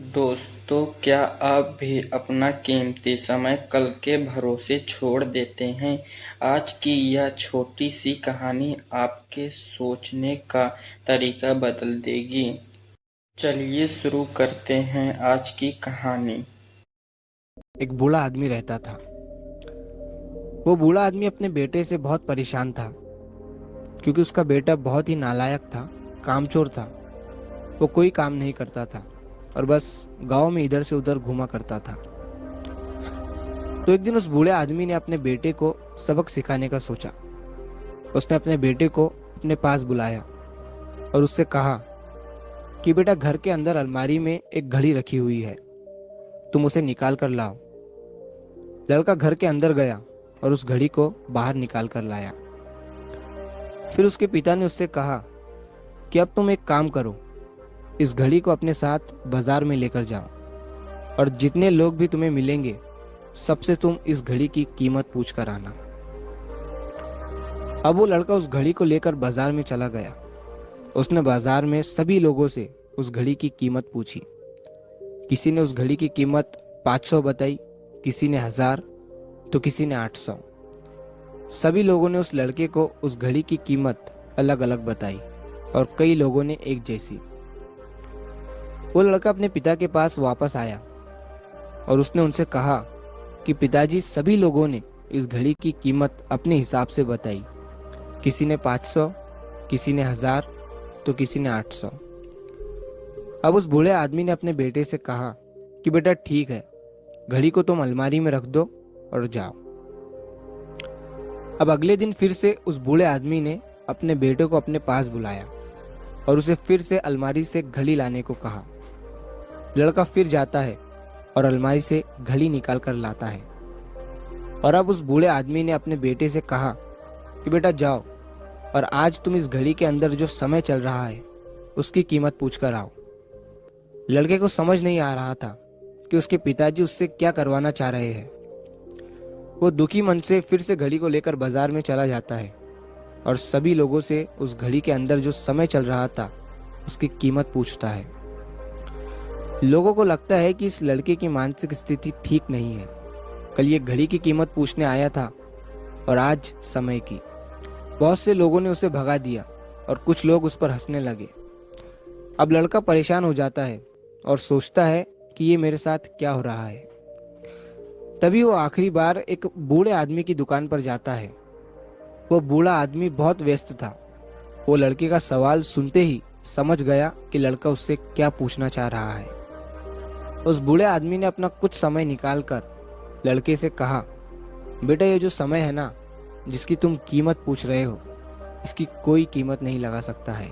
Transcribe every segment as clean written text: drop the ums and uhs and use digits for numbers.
दोस्तों, क्या आप भी अपना कीमती समय कल के भरोसे छोड़ देते हैं? आज की यह छोटी सी कहानी आपके सोचने का तरीका बदल देगी। चलिए शुरू करते हैं आज की कहानी। एक बूढ़ा आदमी रहता था। वो बूढ़ा आदमी अपने बेटे से बहुत परेशान था क्योंकि उसका बेटा बहुत ही नालायक था, कामचोर था। वो कोई काम नहीं करता था और बस गांव में इधर से उधर घूमा करता था। तो एक दिन उस बूढ़े आदमी ने अपने बेटे को सबक सिखाने का सोचा। उसने अपने बेटे को अपने पास बुलाया और उससे कहा कि बेटा, घर के अंदर अलमारी में एक घड़ी रखी हुई है, तुम उसे निकाल कर लाओ। लड़का घर के अंदर गया और उस घड़ी को बाहर निकाल कर लाया। फिर उसके पिता ने उससे कहा कि अब तुम एक काम करो, इस घड़ी को अपने साथ बाजार में लेकर जाओ और जितने लोग भी तुम्हें मिलेंगे सबसे तुम इस घड़ी की कीमत पूछ कर आना। अब वो लड़का उस घड़ी को लेकर बाजार में चला गया। उसने बाजार में सभी लोगों से उस घड़ी की कीमत पूछी। किसी ने उस घड़ी की कीमत 500 बताई, किसी ने 1000, तो किसी ने 800। सभी लोगों ने उस लड़के को उस घड़ी की कीमत अलग अलग बताई और कई लोगों ने एक जैसी। वो लड़का अपने पिता के पास वापस आया और उसने उनसे कहा कि पिताजी, सभी लोगों ने इस घड़ी की कीमत अपने हिसाब से बताई। किसी ने 500, किसी ने 1000, तो किसी ने 800। अब उस बूढ़े आदमी ने अपने बेटे से कहा कि बेटा ठीक है, घड़ी को तुम अलमारी में रख दो और जाओ। अब अगले दिन फिर से उस बूढ़े आदमी ने अपने बेटे को अपने पास बुलाया और उसे फिर से अलमारी से घड़ी लाने को कहा। लड़का फिर जाता है और अलमारी से घड़ी निकाल कर लाता है। और अब उस बूढ़े आदमी ने अपने बेटे से कहा कि बेटा जाओ और आज तुम इस घड़ी के अंदर जो समय चल रहा है उसकी कीमत पूछ कर आओ। लड़के को समझ नहीं आ रहा था कि उसके पिताजी उससे क्या करवाना चाह रहे हैं। वो दुखी मन से फिर से घड़ी को लेकर बाजार में चला जाता है और सभी लोगों से उस घड़ी के अंदर जो समय चल रहा था उसकी कीमत पूछता है। लोगों को लगता है कि इस लड़के की मानसिक स्थिति ठीक नहीं है। कल ये घड़ी की कीमत पूछने आया था और आज समय की। बहुत से लोगों ने उसे भगा दिया और कुछ लोग उस पर हंसने लगे। अब लड़का परेशान हो जाता है और सोचता है कि ये मेरे साथ क्या हो रहा है। तभी वो आखिरी बार एक बूढ़े आदमी की दुकान पर जाता है। वो बूढ़ा आदमी बहुत व्यस्त था। वो लड़के का सवाल सुनते ही समझ गया कि लड़का उससे क्या पूछना चाह रहा है। उस बूढ़े आदमी ने अपना कुछ समय निकालकर लड़के से कहा, बेटा, ये जो समय है ना, जिसकी तुम कीमत पूछ रहे हो, इसकी कोई कीमत नहीं लगा सकता है।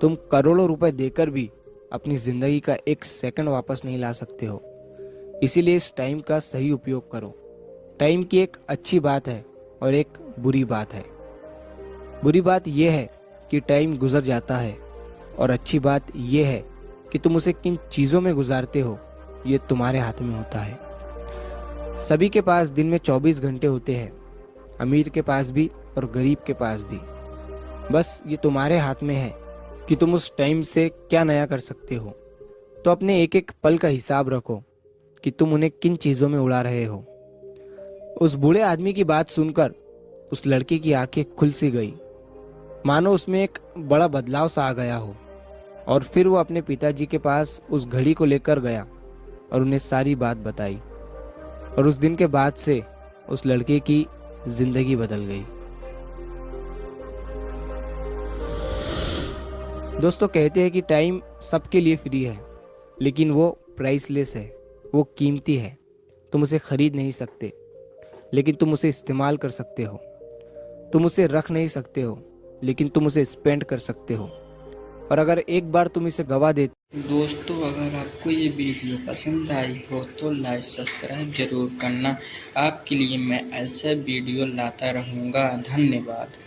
तुम करोड़ों रुपए देकर भी अपनी जिंदगी का एक सेकंड वापस नहीं ला सकते हो। इसीलिए इस टाइम का सही उपयोग करो। टाइम की एक अच्छी बात है और एक बुरी बात है। बुरी बात यह है कि टाइम गुजर जाता है और अच्छी बात यह है कि तुम उसे किन चीज़ों में गुजारते हो ये तुम्हारे हाथ में होता है। सभी के पास दिन में 24 घंटे होते हैं, अमीर के पास भी और गरीब के पास भी। बस ये तुम्हारे हाथ में है कि तुम उस टाइम से क्या नया कर सकते हो। तो अपने एक एक पल का हिसाब रखो कि तुम उन्हें किन चीज़ों में उड़ा रहे हो। उस बूढ़े आदमी की बात सुनकर उस लड़के की आंखें खुल सी गई, मानो उसमें एक बड़ा बदलाव सा आ गया हो। और फिर वो अपने पिताजी के पास उस घड़ी को लेकर गया और उन्हें सारी बात बताई। और उस दिन के बाद से उस लड़के की जिंदगी बदल गई। दोस्तों, कहते हैं कि टाइम सबके लिए फ्री है, लेकिन वो प्राइसलेस है, वो कीमती है। तुम उसे खरीद नहीं सकते, लेकिन तुम उसे इस्तेमाल कर सकते हो। तुम उसे रख नहीं सकते हो, लेकिन तुम उसे स्पेंड कर सकते हो। और अगर एक बार तुम इसे गवा दे। दोस्तों, अगर आपको ये वीडियो पसंद आई हो तो लाइक सब्सक्राइब जरूर करना। आपके लिए मैं ऐसा वीडियो लाता रहूँगा। धन्यवाद।